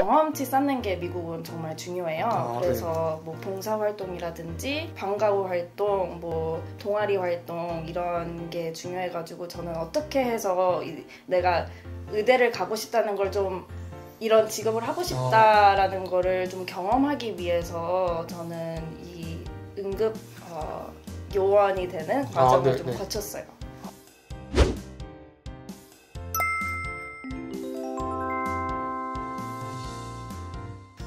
경험치 쌓는 게 미국은 정말 중요해요. 그래서 뭐 봉사활동이라든지 방과후 활동, 뭐 동아리 활동 이런 게 중요해가지고 저는 어떻게 해서 내가 의대를 가고 싶다는 걸 좀 이런 직업을 하고 싶다라는 거를 좀 경험하기 위해서 저는 이 응급 요원이 되는 과정을 좀 거쳤어요.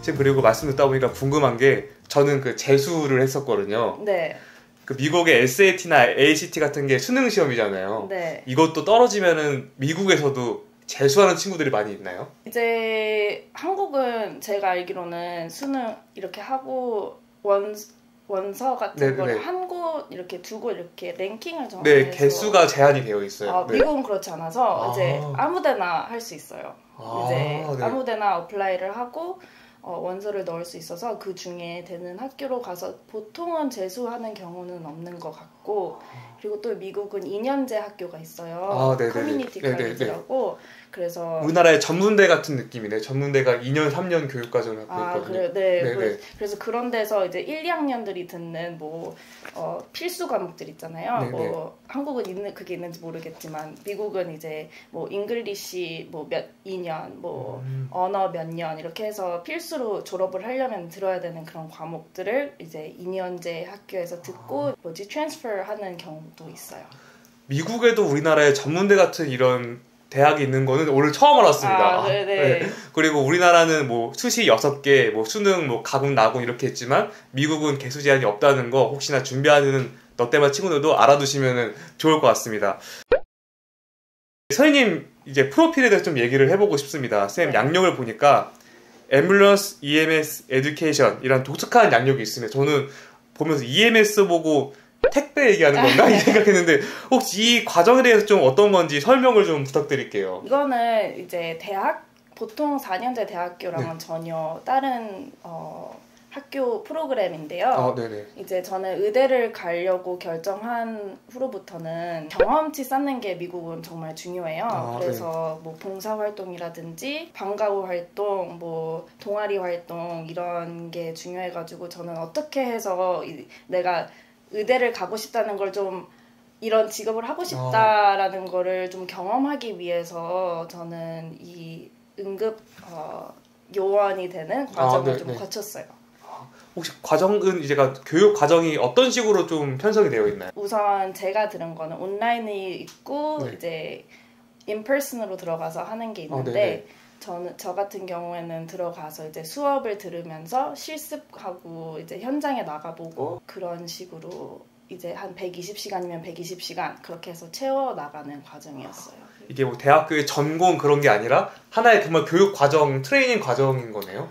지금 그리고 말씀 듣다 보니까 궁금한 게 저는 그 재수를 했었거든요. 네. 그 미국의 SAT나 ACT 같은 게 수능 시험이잖아요. 네. 이것도 떨어지면은 미국에서도 재수하는 친구들이 많이 있나요? 이제 한국은 제가 알기로는 수능 이렇게 하고 원서 같은 걸 한 곳 이렇게 두고 이렇게 랭킹을 정해서 네, 개수가 제한이 되어 있어요. 미국은 그렇지 않아서 이제 아무데나 할 수 있어요. 이제 아무데나 어플라이를 하고 원서를 넣을 수 있어서 그 중에 되는 학교로 가서 보통은 재수하는 경우는 없는 것 같고 그리고 또 미국은 2년제 학교가 있어요. 커뮤니티 칼리지라고. 그래서 우리나라의 전문대 같은 느낌이네. 전문대가 2년, 3년 교육과정을 갖고 있거든요. 그래요? 그래서 그런 데서 이제 1, 2학년들이 듣는 뭐 필수 과목들 있잖아요. 뭐 한국은 그게 있는지 모르겠지만 미국은 이제 뭐 잉글리시 뭐 몇 2년, 뭐 언어 몇 년 이렇게 해서 필수로 졸업을 하려면 들어야 되는 그런 과목들을 이제 2년제 학교에서 듣고 트랜스퍼 하는 경우도 있어요. 미국에도 우리나라의 전문대 같은 이런 대학이 있는 거는 오늘 처음 알았습니다. 네. 그리고 우리나라는 뭐 수시 6개, 뭐 수능, 뭐 가군, 나군 이렇게 했지만 미국은 개수 제한이 없다는 거 혹시나 준비하는 롯데마 친구들도 알아두시면 좋을 것 같습니다. 선생님 이제 프로필에 대해서 좀 얘기를 해보고 싶습니다. 쌤 양력을 보니까 Ambulance EMS Education 이란 독특한 양력이 있습니다. 저는 보면서 EMS 보고 택배 얘기하는 건가? 이 생각했는데 혹시 이 과정에 대해서 좀 어떤 건지 설명을 좀 부탁드릴게요. 이거는 이제 보통 4년제 대학교랑은 전혀 다른 학교 프로그램인데요. 이제 저는 의대를 가려고 결정한 후로부터는 경험치 쌓는 게 미국은 정말 중요해요. 그래서 뭐 봉사활동이라든지 방과후 활동, 뭐 동아리 활동 이런 게 중요해가지고 저는 어떻게 해서 내가 의대를 가고 싶다는 걸 좀 이런 직업을 하고 싶다라는 거를 좀 경험하기 위해서 저는 이 응급 요원이 되는 과정을 좀 거쳤어요. 혹시 과정은 제가 교육 과정이 어떤 식으로 좀 편성이 되어 있나요? 우선 제가 들은 거는 온라인이 있고 이제 인퍼슨으로 들어가서 하는 게 있는데 저 같은 경우에는 들어가서 이제 수업을 들으면서 실습하고 이제 현장에 나가보고 그런 식으로 이제 한 120시간이면 120시간 그렇게 해서 채워 나가는 과정이었어요. 이게 뭐 대학교의 전공 그런 게 아니라 하나의 정말 교육 과정, 트레이닝 과정인 거네요?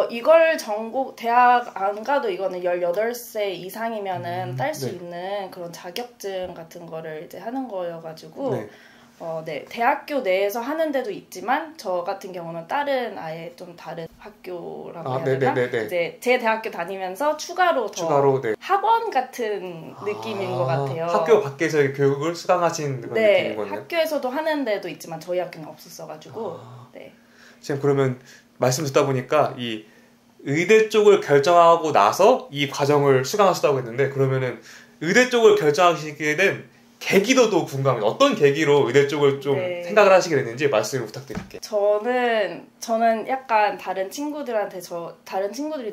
이걸 대학 안 가도 이거는 18세 이상이면은 딸 수 있는 그런 자격증 같은 거를 이제 하는 거여가지고 대학교 내에서 하는 데도 있지만 저 같은 경우는 아예 좀 다른 학교라고 해야 되나? 이제 제 대학교 다니면서 추가로 학원 같은 느낌인 것 같아요. 학교 밖에서의 교육을 수강하신 그런 느낌인 거네요? 학교에서도 하는 데도 있지만 저희 학교는 없었어가지고 지금 그러면 말씀 듣다 보니까 이 의대 쪽을 결정하고 나서 이 과정을 수강하셨다고 했는데 그러면은 의대 쪽을 결정하시게 된 계기도 궁금합니다. 어떤 계기로 의대 쪽을 좀 생각을 하시게 됐는지 말씀을 부탁드릴게요. 저는 약간 다른 친구들이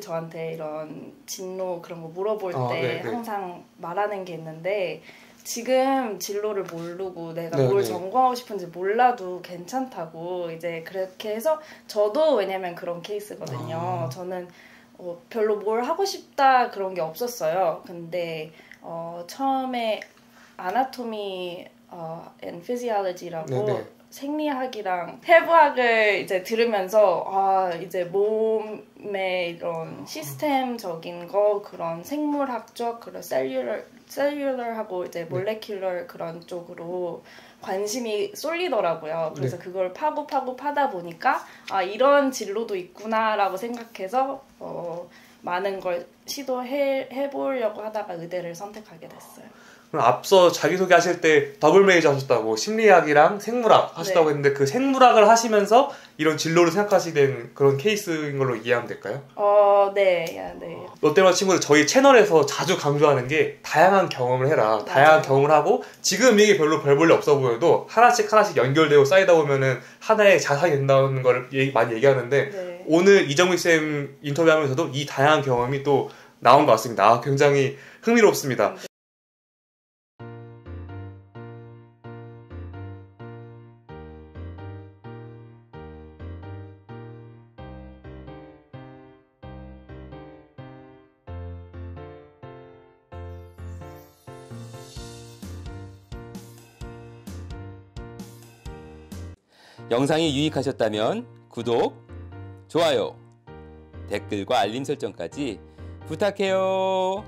저한테 이런 진로 그런 거 물어볼 때 항상 말하는 게 있는데 지금 진로를 모르고 내가 뭘 전공하고 싶은지 몰라도 괜찮다고 이제 그렇게 해서 저도 왜냐면 그런 케이스거든요. 저는 별로 뭘 하고 싶다 그런 게 없었어요. 근데 처음에 아나토미 and physiology라고 생리학이랑 해부학을 이제 들으면서 이제 몸의 이런 시스템적인 거 그런 생물학적 그런 셀룰러하고 이제 몰레큘러 그런 쪽으로 관심이 쏠리더라고요. 그래서 그걸 파다 보니까 이런 진로도 있구나라고 생각해서 많은 걸 시도해보려고 하다가 의대를 선택하게 됐어요. 그럼 앞서 자기소개 하실 때 더블 메이저 하셨다고 심리학이랑 생물학 하셨다고 네. 했는데 그 생물학을 하시면서 이런 진로를 생각하시게 된 그런 케이스인 걸로 이해하면 될까요? 네. 롯데마 친구들 저희 채널에서 자주 강조하는 게 다양한 경험을 해라. 다양한 경험을 하고 지금 이게 별로 별 볼일 없어 보여도 하나씩 연결되고 쌓이다 보면은 하나의 자산이 된다는 걸 많이 얘기하는데 네. 오늘 이정미 쌤 인터뷰하면서도 이 다양한 경험이 또 나온 것 같습니다. 굉장히 흥미롭습니다. 영상이 유익하셨다면 구독, 좋아요, 댓글과 알림 설정까지 부탁해요.